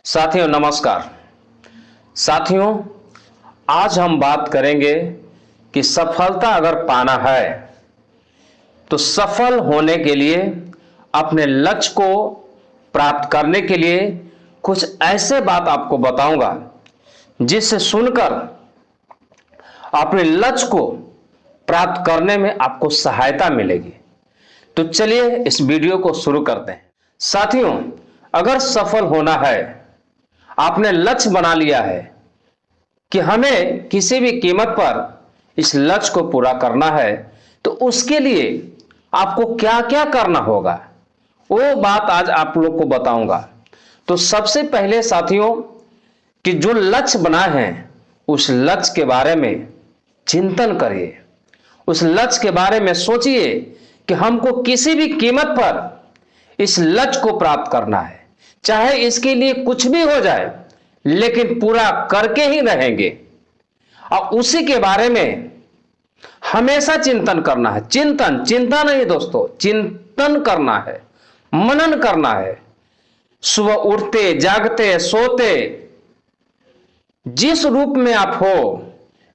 साथियों नमस्कार। साथियों आज हम बात करेंगे कि सफलता अगर पाना है तो सफल होने के लिए अपने लक्ष्य को प्राप्त करने के लिए कुछ ऐसे बात आपको बताऊंगा जिससे सुनकर अपने लक्ष्य को प्राप्त करने में आपको सहायता मिलेगी। तो चलिए इस वीडियो को शुरू करते हैं। साथियों अगर सफल होना है, आपने लक्ष्य बना लिया है कि हमें किसी भी कीमत पर इस लक्ष्य को पूरा करना है, तो उसके लिए आपको क्या क्या करना होगा वो बात आज आप लोग को बताऊंगा। तो सबसे पहले साथियों कि जो लक्ष्य बना है उस लक्ष्य के बारे में चिंतन करिए, उस लक्ष्य के बारे में सोचिए कि हमको किसी भी कीमत पर इस लक्ष्य को प्राप्त करना है, चाहे इसके लिए कुछ भी हो जाए लेकिन पूरा करके ही रहेंगे। और उसी के बारे में हमेशा चिंतन करना है। चिंता नहीं दोस्तों, चिंतन करना है, मनन करना है। सुबह उठते जागते सोते जिस रूप में आप हो,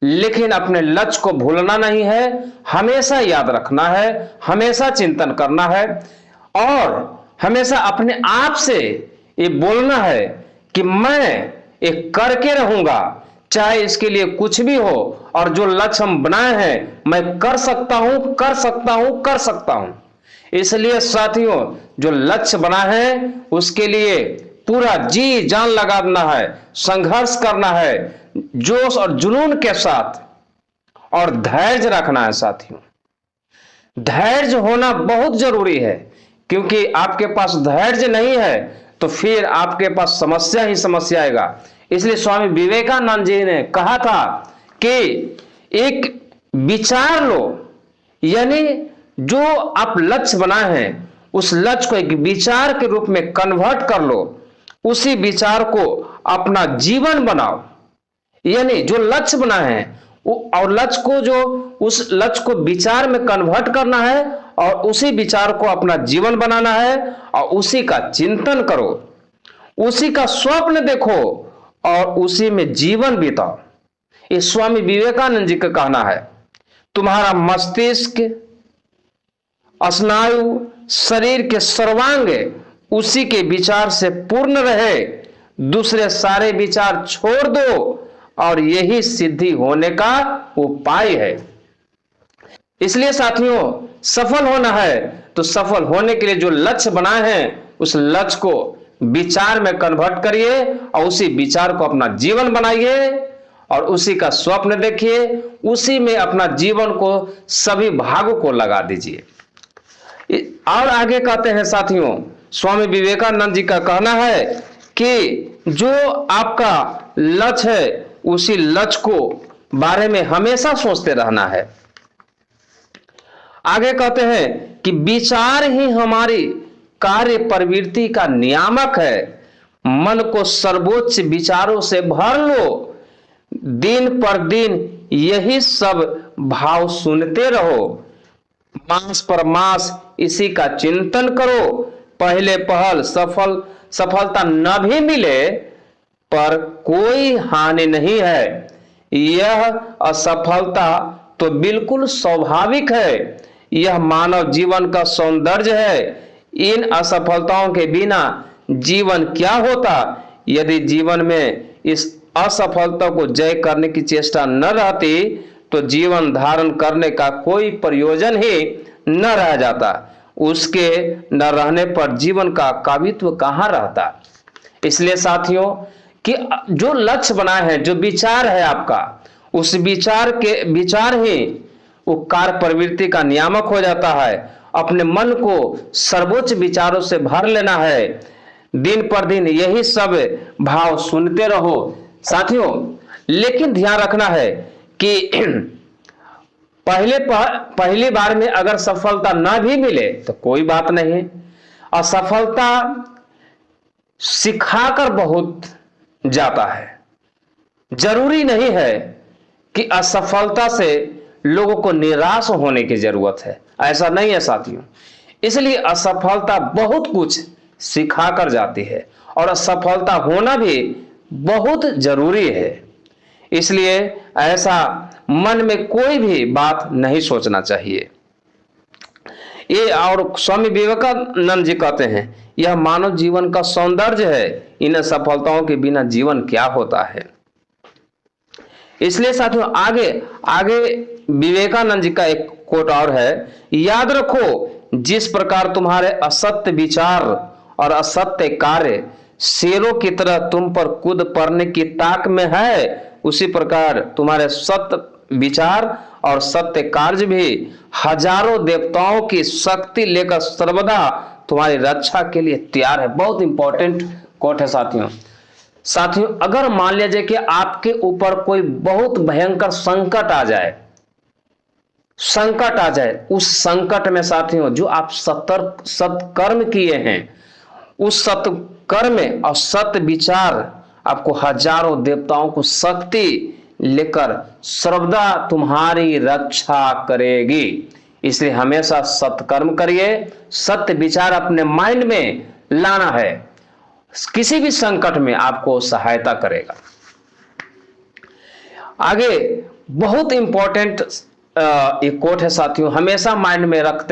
लेकिन अपने लक्ष्य को भूलना नहीं है, हमेशा याद रखना है, हमेशा चिंतन करना है और हमेशा अपने आप से ये बोलना है कि मैं एक करके रहूंगा, चाहे इसके लिए कुछ भी हो, और जो लक्ष्य हम बनाए हैं मैं कर सकता हूं, कर सकता हूं, कर सकता हूं। इसलिए साथियों जो लक्ष्य बना है उसके लिए पूरा जी जान लगाना है, संघर्ष करना है, जोश और जुनून के साथ, और धैर्य रखना है। साथियों धैर्य होना बहुत जरूरी है, क्योंकि आपके पास धैर्य नहीं है तो फिर आपके पास समस्या ही समस्या आएगा। इसलिए स्वामी विवेकानंद जी ने कहा था कि एक विचार लो, यानी जो आप लक्ष्य बनाए हैं उस लक्ष्य को एक विचार के रूप में कन्वर्ट कर लो, उसी विचार को अपना जीवन बनाओ। यानी जो लक्ष्य बना है और लक्ष्य को जो उस लक्ष्य को विचार में कन्वर्ट करना है और उसी विचार को अपना जीवन बनाना है और उसी का चिंतन करो, उसी का स्वप्न देखो और उसी में जीवन बिताओ। ये स्वामी विवेकानंद जी का कहना है। तुम्हारा मस्तिष्क, स्नायु, शरीर के सर्वांग उसी के विचार से पूर्ण रहे, दूसरे सारे विचार छोड़ दो, और यही सिद्धि होने का उपाय है। इसलिए साथियों सफल होना है तो सफल होने के लिए जो लक्ष्य बनाए हैं उस लक्ष्य को विचार में कन्वर्ट करिए और उसी विचार को अपना जीवन बनाइए और उसी का स्वप्न देखिए, उसी में अपना जीवन को सभी भागों को लगा दीजिए। और आगे कहते हैं साथियों स्वामी विवेकानंद जी का कहना है कि जो आपका लक्ष्य है उसी लक्ष्य को बारे में हमेशा सोचते रहना है। आगे कहते हैं कि विचार ही हमारी कार्य प्रवृत्ति का नियामक है। मन को सर्वोच्च विचारों से भर लो, दिन पर दिन यही सब भाव सुनते रहो, मास पर मास इसी का चिंतन करो। पहले पहल सफलता न भी मिले पर कोई हानि नहीं है, यह असफलता तो बिल्कुल स्वाभाविक है, यह मानव जीवन का सौंदर्य है। इन असफलताओं के बिना जीवन क्या होता? यदि जीवन में इस असफलता को जय करने की चेष्टा न रहती तो जीवन धारण करने का कोई प्रयोजन ही न रह जाता। उसके न रहने पर जीवन का कवित्व कहां रहता। इसलिए साथियों कि जो लक्ष्य बना है, जो विचार है आपका, उस विचार ही वो कार्य प्रवृत्ति का नियामक हो जाता है। अपने मन को सर्वोच्च विचारों से भर लेना है, दिन पर दिन यही सब भाव सुनते रहो। साथियों लेकिन ध्यान रखना है कि पहली बार में अगर सफलता ना भी मिले तो कोई बात नहीं, असफलता सिखाकर बहुत जाता है। जरूरी नहीं है कि असफलता से लोगों को निराश होने की जरूरत है, ऐसा नहीं है साथियों। इसलिए असफलता बहुत कुछ सिखा कर जाती है और सफलता होना भी बहुत जरूरी है। इसलिए ऐसा मन में कोई भी बात नहीं सोचना चाहिए। ये और स्वामी विवेकानंद जी कहते हैं, यह मानव जीवन का सौंदर्य है, इन सफलताओं के बिना जीवन क्या होता है। इसलिए साथियों आगे आगे विवेकानंद जी का एक कोट और है, याद रखो जिस प्रकार तुम्हारे असत्य विचार और असत्य कार्य शेरों की तरह तुम पर कूद पड़ने की ताक में है, उसी प्रकार तुम्हारे सत्य विचार और सत्य कार्य भी हजारों देवताओं की शक्ति लेकर सर्वदा तुम्हारी रक्षा के लिए तैयार है। बहुत इंपॉर्टेंट कोट है साथियों। साथियों अगर मान लीजिए कि आपके ऊपर कोई बहुत भयंकर संकट आ जाए, उस संकट में साथियों जो आप सत्कर्म किए हैं, उस सत्कर्म और सत्य विचार आपको हजारों देवताओं को शक्ति लेकर सर्वदा तुम्हारी रक्षा करेगी। इसलिए हमेशा सत्कर्म करिए, सत्य विचार अपने माइंड में लाना है, किसी भी संकट में आपको सहायता करेगा। आगे बहुत इंपॉर्टेंट एक कोट है साथियों, हमेशा माइंड में रख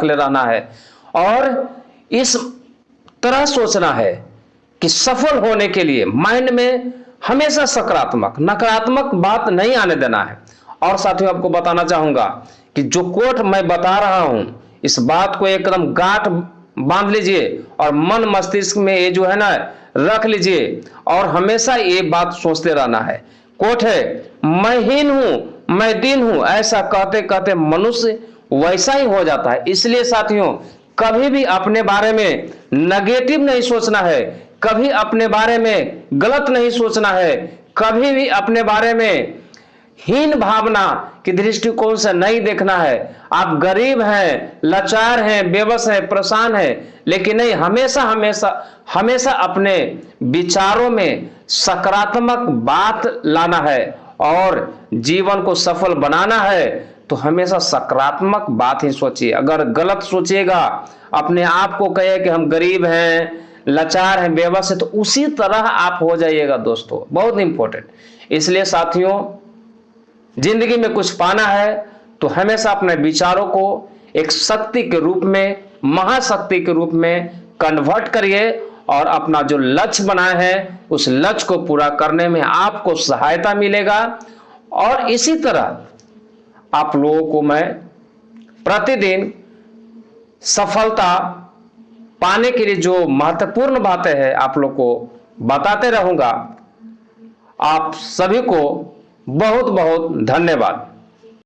ले रहना है और इस तरह सोचना है कि सफल होने के लिए माइंड में हमेशा सकारात्मक, नकारात्मक बात नहीं आने देना है। और साथियों आपको बताना चाहूंगा कि जो कोट मैं बता रहा हूं, इस बात को एकदम गांठ बांध लीजिए और मन मस्तिष्क में ये जो है ना रख लीजिए और हमेशा ये बात सोचते रहना है। कोट है, मैं हीन हूं, मैं दीन हूं, ऐसा कहते कहते मनुष्य वैसा ही हो जाता है। इसलिए साथियों कभी भी अपने बारे में नेगेटिव नहीं सोचना है, कभी अपने बारे में गलत नहीं सोचना है, कभी भी अपने बारे में हीन भावना की दृष्टिकोण से नहीं देखना है। आप गरीब हैं, लाचार हैं, बेबस हैं, परेशान हैं, लेकिन नहीं, हमेशा अपने विचारों में सकारात्मक बात लाना है और जीवन को सफल बनाना है तो हमेशा सकारात्मक बात ही सोचिए। अगर गलत सोचिएगा, अपने आप को कहे कि हम गरीब हैं, लाचार हैं, बेबस है, तो उसी तरह आप हो जाइएगा दोस्तों। बहुत इंपॉर्टेंट। इसलिए साथियों जिंदगी में कुछ पाना है तो हमेशा अपने विचारों को एक शक्ति के रूप में, महाशक्ति के रूप में कन्वर्ट करिए और अपना जो लक्ष्य बनाए हैं उस लक्ष्य को पूरा करने में आपको सहायता मिलेगा। और इसी तरह आप लोगों को मैं प्रतिदिन सफलता पाने के लिए जो महत्वपूर्ण बातें हैं आप लोग को बताते रहूंगा। आप सभी को बहुत बहुत धन्यवाद।